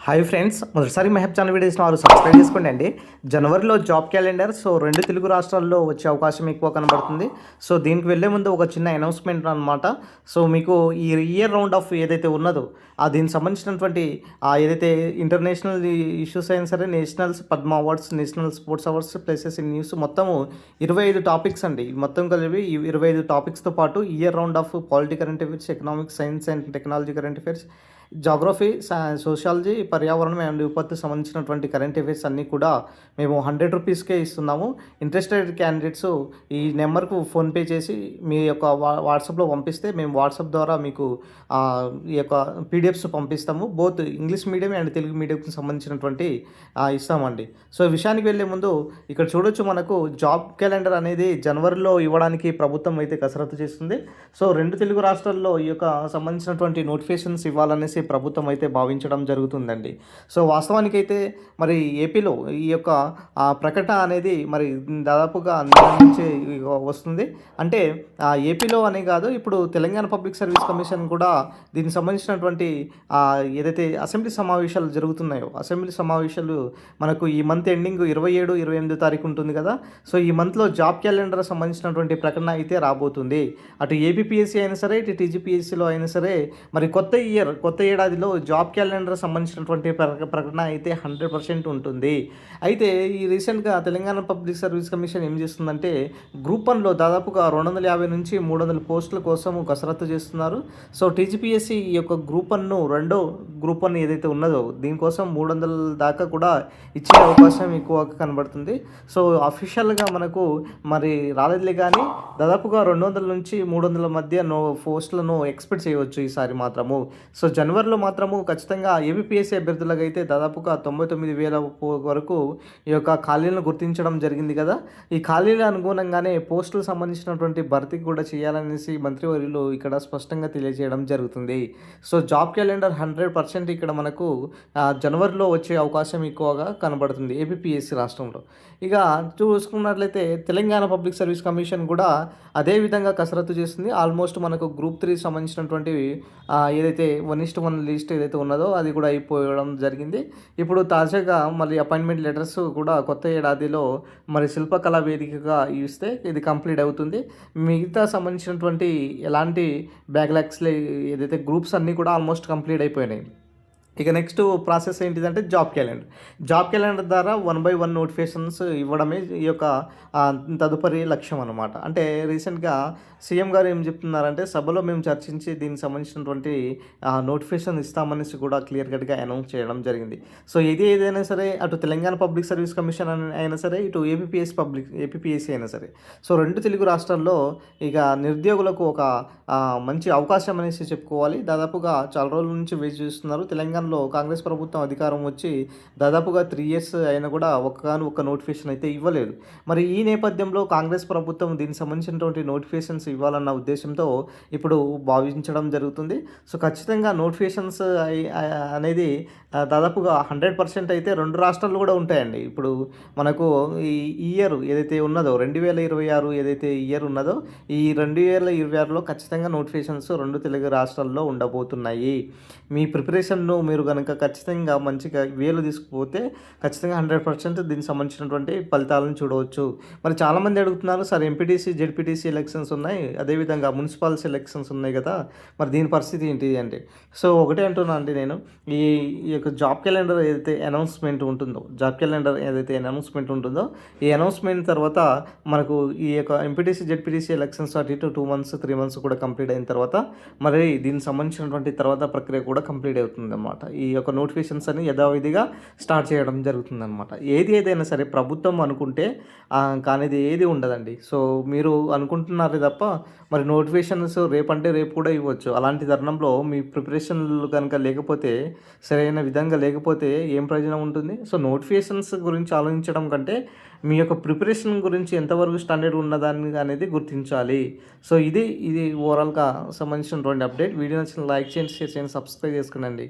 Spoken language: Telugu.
హాయ్ ఫ్రెండ్స్, మొదటిసారి మెహబ్ ఛానల్ వీడియోస్ వారు సబ్స్క్రైబ్ చేసుకోండి అండి. జనవరిలో జాబ్ క్యాలెండర్ రెండు తెలుగు రాష్ట్రాల్లో వచ్చే అవకాశం ఎక్కువ కనబడుతుంది. దీనికి వెళ్ళే ముందు ఒక చిన్న అనౌన్స్మెంట్ అనమాట. మీకు ఈ ఇయర్ రౌండ్ ఆఫ్ ఏదైతే ఉన్నదో దీనికి సంబంధించినటువంటి ఏదైతే ఇంటర్నేషనల్ ఇష్యూస్ అయినా సరే, nationals Padma awards, national sports awards, places in news మొత్తము 25 టాపిక్స్ అండి. మొత్తం కలిపి ఈ 25 టాపిక్స్తో పాటు year round of polity current affairs, economics, science and technology current affairs, geography, sociology, పర్యావరణం అండ్ విపత్తు సంబంధించినటువంటి కరెంట్ అఫైర్స్ అన్నీ కూడా మేము 100 రూపీస్కే ఇస్తున్నాము. ఇంట్రెస్టెడ్ క్యాండిడేట్స్ ఈ నెంబర్కు ఫోన్పే చేసి మీ యొక్క వాట్సాప్లో పంపిస్తే మేము వాట్సాప్ ద్వారా మీకు ఈ యొక్క పీడిఎఫ్స్ పంపిస్తాము. Both English medium and Telugu మీడియంకి సంబంధించినటువంటి ఇస్తామండి. విషయానికి వెళ్ళే ముందు ఇక్కడ చూడొచ్చు, మనకు జాబ్ క్యాలెండర్ అనేది జనవరిలో ఇవ్వడానికి ప్రభుత్వం అయితే కసరత్తు చేస్తుంది. రెండు తెలుగు రాష్ట్రాల్లో ఈ యొక్క సంబంధించినటువంటి నోటిఫికేషన్స్ ఇవ్వాలనేసి ప్రభుత్వం అయితే భావించడం జరుగుతుందండి. వాస్తవానికి అయితే మరి ఏపీలో ఈ యొక్క ప్రకటన అనేది మరి దాదాపుగా నుంచి వస్తుంది. అంటే ఏపీలో అనే కాదు, ఇప్పుడు తెలంగాణ పబ్లిక్ సర్వీస్ కమిషన్ కూడా దీనికి సంబంధించినటువంటి ఏదైతే అసెంబ్లీ సమావేశాలు జరుగుతున్నాయో, అసెంబ్లీ సమావేశాలు మనకు ఈ మంత్ ఎండింగ్ 27, 28 తారీఖు ఉంటుంది కదా. ఈ మంత్లో జాబ్ క్యాలెండర్ సంబంధించినటువంటి ప్రకటన అయితే రాబోతుంది. అటు ఏపీపీఎస్సీ అయినా సరే, ఇటు టీజీపీఎస్సీలో అయినా సరే మరి కొత్త ఏడాదిలో జాబ్ క్యాలెండర్ సంబంధించినటువంటి ప్రకటన అయితే 100% ఉంటుంది. అయితే ఈ రీసెంట్గా తెలంగాణ పబ్లిక్ సర్వీస్ కమిషన్ ఏం చేస్తుందంటే, గ్రూప్ 1లో దాదాపుగా 250 నుంచి 300 పోస్టుల కోసం కసరత్తు చేస్తున్నారు. టీజీపీఎస్సీ ఈ యొక్క గ్రూప్ 1ను గ్రూప్ 1 ఏదైతే ఉన్నదో దీనికోసం 300 దాకా కూడా ఇచ్చే అవకాశం ఎక్కువ కనబడుతుంది. అఫీషియల్గా మనకు మరి రాలేదులే, కానీ దాదాపుగా 200 నుంచి 300 మధ్య పోస్టులను ఎక్స్పెక్ట్ చేయవచ్చు ఈసారి మాత్రము. జనవరిలో మాత్రము ఖచ్చితంగా ఏపీపీఎస్సీ అభ్యర్థులకు అయితే దాదాపుగా 99,000 వరకు ఈ యొక్క ఖాళీలను గుర్తించడం జరిగింది కదా. ఈ ఖాళీల అనుగుణంగానే పోస్టులకు సంబంధించినటువంటి భర్తీకి కూడా చేయాలనేసి మంత్రివర్యులు ఇక్కడ స్పష్టంగా తెలియజేయడం జరుగుతుంది. జాబ్ క్యాలెండర్ 100% ఇక్కడ మనకు జనవరిలో వచ్చే అవకాశం ఎక్కువగా కనబడుతుంది ఏపీపీఎస్సీ రాష్ట్రంలో. ఇక చూసుకున్నట్లయితే తెలంగాణ పబ్లిక్ సర్వీస్ కమిషన్ కూడా అదే విధంగా కసరత్తు చేస్తుంది. ఆల్మోస్ట్ మనకు గ్రూప్ 3 సంబంధించినటువంటి ఏదైతే 1:1 లిస్ట్ ఏదైతే ఉన్నదో అది కూడా అయిపోవడం జరిగింది. ఇప్పుడు తాజాగా మళ్ళీ అపాయింట్మెంట్ లెటర్స్ కూడా కొత్త ఏడాదిలో మరి శిల్పకళా వేదికగా ఇస్తే ఇది కంప్లీట్ అవుతుంది. మిగతా సంబంధించినటువంటి ఎలాంటి బ్యాక్లాగ్స్ ఏదైతే గ్రూప్స్ అన్నీ కూడా ఆల్మోస్ట్ కంప్లీట్ అయిపోయినాయి. ఇక నెక్స్ట్ ప్రాసెస్ ఏంటిదంటే జాబ్ క్యాలెండర్ ద్వారా 1 by 1 నోటిఫికేషన్స్ ఇవ్వడమే ఈ యొక్క తదుపరి లక్ష్యం అనమాట. అంటే రీసెంట్గా సీఎం గారు ఏం చెప్తున్నారంటే, సభలో మేము చర్చించి దీనికి సంబంధించినటువంటి నోటిఫికేషన్ ఇస్తామనేసి కూడా క్లియర్ కట్గా అనౌన్స్ చేయడం జరిగింది. ఇది ఏదైనా సరే, అటు తెలంగాణ పబ్లిక్ సర్వీస్ కమిషన్ అయినా సరే, ఇటు ఏపీపీఎస్సీ అయినా సరే, రెండు తెలుగు రాష్ట్రాల్లో ఇక నిరుద్యోగులకు ఒక మంచి అవకాశం అనేసి చెప్పుకోవాలి. దాదాపుగా చాలా రోజుల నుంచి వేచి చూస్తున్నారు. తెలంగాణలో కాంగ్రెస్ ప్రభుత్వం అధికారం వచ్చి దాదాపుగా 3 years అయినా కూడా ఒక్క నోటిఫికేషన్ అయితే ఇవ్వలేదు. మరి ఈ నేపథ్యంలో కాంగ్రెస్ ప్రభుత్వం దీనికి సంబంధించినటువంటి నోటిఫికేషన్స్ ఇవ్వాలన్న ఉద్దేశంతో ఇప్పుడు భావించడం జరుగుతుంది. ఖచ్చితంగా నోటిఫికేషన్స్ అనేది దాదాపుగా 100% అయితే 2 రాష్ట్రాల్లో కూడా ఉంటాయండి. ఇప్పుడు మనకు ఈ ఇయర్ ఏదైతే ఉన్నదో 2026 ఏదైతే ఇయర్ ఉన్నదో ఈ 2026లో ఖచ్చితంగా నోటిఫికేషన్స్ 2 తెలుగు రాష్ట్రాల్లో ఉండబోతున్నాయి. మీ ప్రిపరేషన్ను మీరు కనుక ఖచ్చితంగా మంచిగా వేలు తీసుకుపోతే ఖచ్చితంగా 100% దీనికి సంబంధించినటువంటి ఫలితాలను చూడవచ్చు. మరి చాలామంది అడుగుతున్నారు, సార్ ఎంపీటీసీ, జెడ్పీటీసీ ఎలక్షన్స్ ఉన్నాయి, అదేవిధంగా మున్సిపాలిటీ ఎలక్షన్స్ ఉన్నాయి కదా, మరి దీని పరిస్థితి ఏంటి అంటే, ఒకటే అంటున్నా అండి నేను, ఈ యొక్క జాబ్ క్యాలెండర్ ఏదైతే అనౌన్స్మెంట్ ఉంటుందో ఈ అనౌన్స్మెంట్ తర్వాత మనకు ఈ యొక్క ఎంపీటీసీ, జెడ్పీటీసీ ఎలక్షన్స్ అటు ఇటు 2 months 3 months కూడా కంప్లీట్ అయిన తర్వాత మరి దీనికి సంబంధించినటువంటి తర్వాత ప్రక్రియ కూడా కంప్లీట్ అవుతుంది అన్నమాట. ఈ యొక్క నోటిఫికేషన్స్ అని యథావిధిగా స్టార్ట్ చేయడం జరుగుతుంది అనమాట. ఏదైనా సరే ప్రభుత్వం అనుకుంటే కానిది ఏది ఉండదండి. మీరు అనుకుంటున్నారే తప్ప మరి నోటిఫికేషన్స్ రేపంటే రేపు కూడా ఇవ్వచ్చు. అలాంటి తరుణంలో మీ ప్రిపరేషన్లు కనుక లేకపోతే, సరైన విధంగా లేకపోతే ఏం ప్రయోజనం ఉంటుంది? నోటిఫికేషన్స్ గురించి ఆలోచించడం కంటే మీ యొక్క ప్రిపరేషన్ గురించి ఎంతవరకు స్టాండర్డ్ ఉన్నదాన్ని అనేది గుర్తించాలి. ఇది ఓవరాల్గా సంబంధించినటువంటి అప్డేట్. వీడియో నచ్చిన లైక్ చేయండి, షేర్ చేయండి, సబ్స్క్రైబ్ చేసుకోండి.